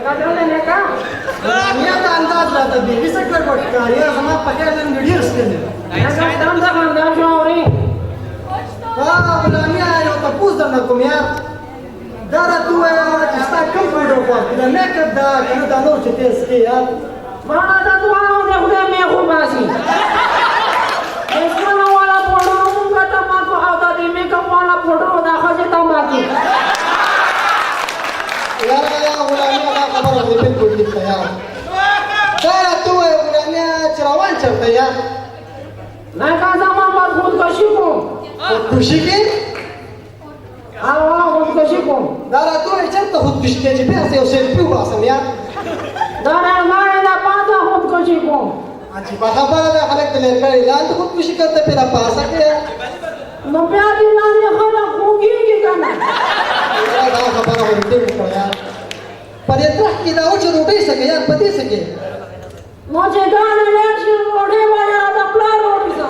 गजवले का मी आता अंदाज लावतो बेबी सगळं पटका या समा पक्याला वीडियो असते काय धंदा करणार जोरी हा बोला मी आयो तो पूछ दना को मी दारा तू está campo do quarto da meca da cana da noite tem ya मला तर तू आव दे मी खूप आसी इसमें वाला फोटो मुंगा तमाको आवता दे मी का वाला फोटो दाखवायचे तंबाकी यार बोला मी आता खबर होती बिलकुल ठीक है यार दारा तू बोला मी चरावान चलता यार नाही का जमा मत खुद को शिकू खुशी की आवा खुद को शिकू दारा तू चलता खुद खुशी के पैसे उसे पिऊ असं यार दारा गाणे ना पाता खुद को शिकू आजी बाबा खालक तले कळला तू खुद खुशी करते फिर पासा के नो प्यादी ना ने खला खूगी की करना यार खबर होती है यार पर ये ट्रक की दाव जो रोटी सके यार पति सके मुझे गाने लेक्चर रोडे वाला दा प्लान रोटी सा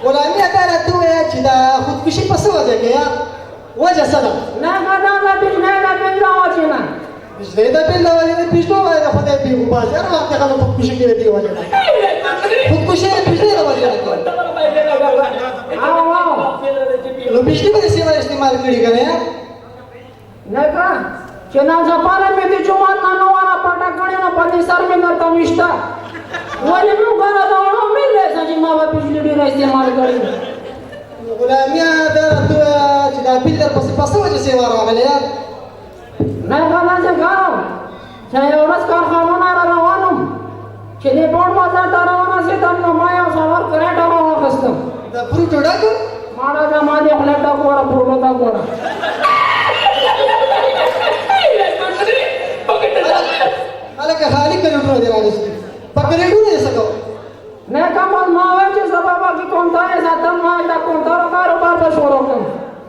बोला मी आता तू याची दा खुदकुशी पसवा जाके यार वजह सदा नाही का बिजनेस का बिल लावायची ना बिजनेस बिल लावायचे पिस्टो वाला फते बी उबाज यार आपल्या खाली खुदकुशी केली ती वजह खुदकुशी बिजनेस लावायचे लो बिजली मध्ये सेवा इस्तेमाल करी का यार नाही का चेनाचा पाला में ती जुमान ना नवारा पाटा कणे ना पति सर में करता मिष्टा वाले नु गाना दाणो मिले सजी मावा बिजली डी इस्तेमाल करी बोला मी आता तू चिदा बिल्डर पसवायची सेवा रावले यार नाही का माझे गाव छाय एवढंच कारखाना राहवानो चेने बोर्ड माझा दरवाना से तम माया सवार करे टावा खस्त दा फ्रूट डाक महाराजा माझे फ्लॅट कोरा फुरवता कोरा आला का खाली करून ठेवले राजेश पकडे नाही सको नाही का मग मावाचे सबाबा की कोणता आहे सातम मायला कोणता कारोबार बसवरो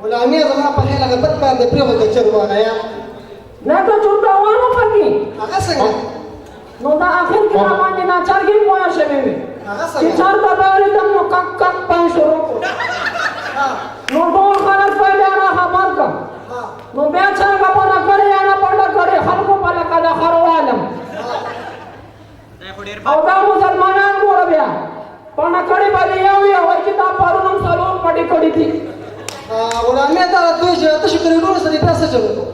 बोला आम्ही जमा पहिले लगा पत्ता दे प्रेम के चरवाना या नाही का चुटा वानो पकी आगा सांगा नो दा आखिर की माने ना चार की मोया शेबे आगा की सांगा चार दबावली तम नो कक कक पाय सोरो हां नो डोल खराब पहिले आना खबर का हां नो बेचा का पना करे आना पडा करे हलको पला का खरो आलम औदा मुसलमानां को रबिया पना कडे बाली यावी होय की ता पारुनम सलोन पडी कडी थी बोला आम्ही आता तू जे आता शिकले डोळ सरी पैसा चलो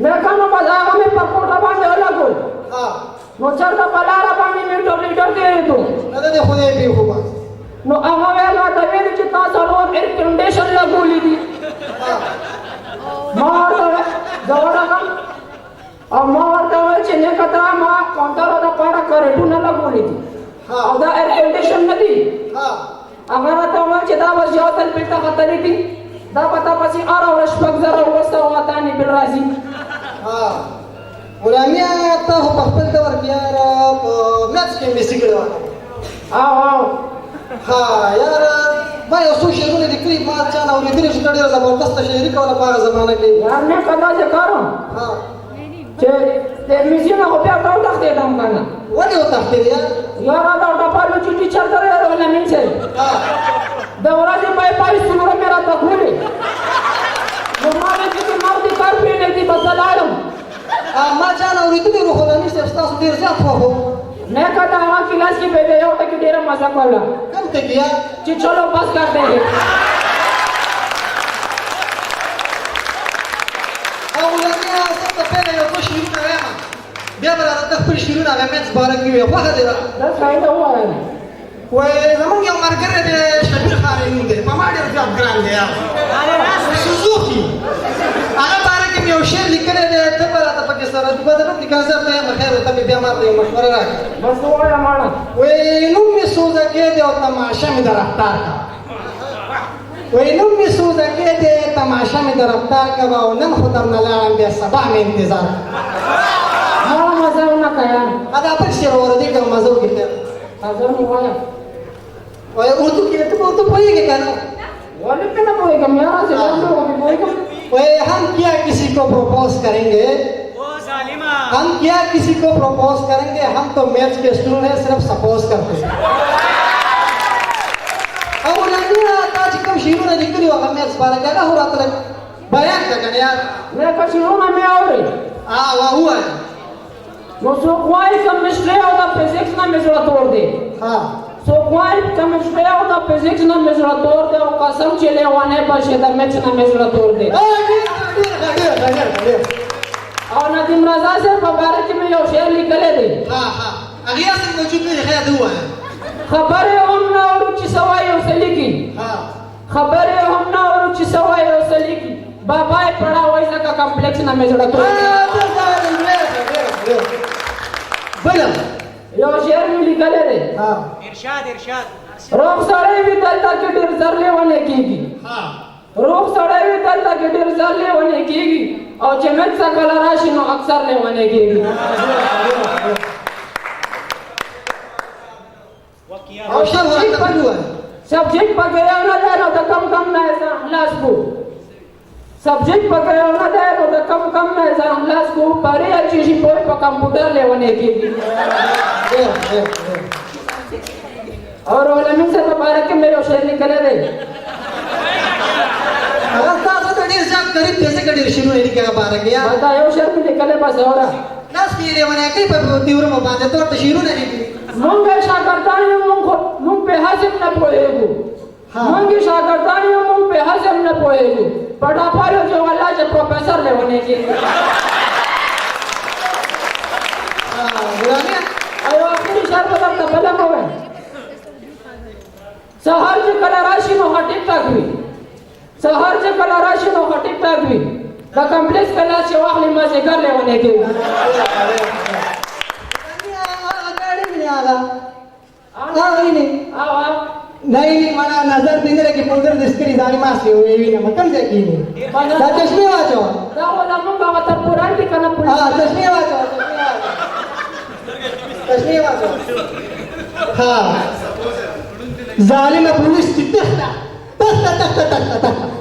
मैं कनो बाजार में पकोड़ा बांधे अलग हो हां नो चरता पलारा पानी में लीटर दे तो नदा दे खुदे भी होगा नो अगवेला दवेल चिता सलोन एयर कंडीशन लगोली दी मार दवड़ा का अब मार दवे चने कतरा मा काउंटर दा पाड़ा करे तू न लगोली दी हां अदा एयर कंडीशन नदी हां अगर तो चिता बस जातल पिता खतरी थी दा पता पसी आरा वर्ष पग जरा वस्ता वाता नि बिल राजी हां बोला आम्ही आता हो पप्पल तर यार मॅच के मी सिगळवा आओ हां यार मैं सोशल मीडिया दिखरी मार चाना और इतने स्टडी जबरदस्त शहरी का वाला पागा जमाना के यार ने कदा से करो हां ते मिसिना हो पे टाउ टाक दे दम करना वने होता तेरे यार आता डपालो चिट्ठी चल करे यार वाला नहीं से हां दवरा जे पाई पाई सुनो मेरा तो खुले वो मारे की मार दी कर पीने दी बदलालम मार चाना और इतने रोहला नहीं से स्टास देर से हो ने कदा हवा क्लास की बेबे यो तक डेरा मजा करला कम ते किया ची चलो बस कर देंगे اولا يا صوت فينا يا خوش يرونا يا بيبر على تخبر شيرونا على ميتس بارك يا واحد ده فايده هو يعني وزمان يوم مارغريت شبير خارين دي ما ما دي جاب جراند يا سوزوكي انا بارك يا شير لكده ده تبر على باكستان دي بدل دي كان زي ما خير تبي بيمار دي مشوره راك بس هو يا مانا وينومي سوزا كده وتماشا من رفتار وينومي سوزا كده تماشا من رفتار كبا ونن خدام نلعب بسبع من انتظار ما مزه ولا كيان هذا بكسر وردي كم مزه كده هذا هو يا उर्दू की तो वो तो बोलेंगे क्या ना वाले पे ना बोलेगा मेरा से बोलेगा वो हम क्या किसी को प्रपोज करेंगे ओ सालिमा हम क्या किसी को प्रपोज करेंगे हम तो मैथ्स के स्टूडेंट हैं सिर्फ सपोज करते हैं अब उन्होंने आज कब शीरू ने निकली होगा मैथ्स बारे क्या हो रहा था بیان کا کنه یار نه کښینونه مې اوري وا هوا نو څوک وایي کیمستري او د فزیکس نه مې زړه تور دی ها څوک وایي کیمستري او د فزیکس نه مې زړه تور دی او قسم چې لیوانې بشه د میکس نه مې زړه تور دی او ندیم رضا صاحب په باره کې مې یو شعر لیکلی دی هغه اصل موجود دی خیر دی وایي خبرې هم نه اورو چې څه وایي او څه لیکي خبرې هم نه اورو چې څه وایي او څه لیکي بابا یې پړه وایي ځکه کمپلیکس نه مې زړه تور دی بله یو شعر مې لیکلی دی ارشاد روغ سړی وي دلته کې ډېر زر لیونی کېږي روغ سړی وي دلته کې ډېر زر لیونی کېږي او چې مت څه کله راشي نو اکثر لیونی کېږي او سبجیکټ پکې وایي سبجیکټ پکې یو نه دی نو د کم نه یې ځان خلاص کو سبجیکټ پکې یو نه دی نو د کم نه یې ځان خلاص کو پرې چې شي په کمپیوټر لیونی کېږي اور علماء سے په باره کې مې یو شعر لیکلی دی هغه تاسو ته ډېر زیات قریب پیسې کې ډېر شنو یې لیکه باره کې یار دا یو شعر مې لیکلی بس اورا لاس کې لیونی کوي په تیورم باندې تور ته شیرونه لیکي مونږ شاګردان یو مونږ په حاصل نه پوهېږو مونږ شاګردان یو مونږ په حاصل نه پوهېږو پټاپاله جو الله چې پروفیسر لیونی کېږي ایو اخري شعر به درته بله مه وایم سهار چې کله راشي نو ښه ټیک ټاک وي سهار چې کله راشي نو ښه ټیک ټاک وي د کمپلیکس کلاس چې واخلي مازدیګر لیونی کېږي नहीं मला नजर दिले की पौधर दिसकरी जाली मासी हुई ना मकम से की नहीं दा चश्मे वाचो دا ولا مونږ هغه ته قرآن کې کنه پولیس चश्मे वाचो चश्मे वाचो हाँ जालिम पुलिस की तख्ता तख्ता तख्ता तख्ता तख्ता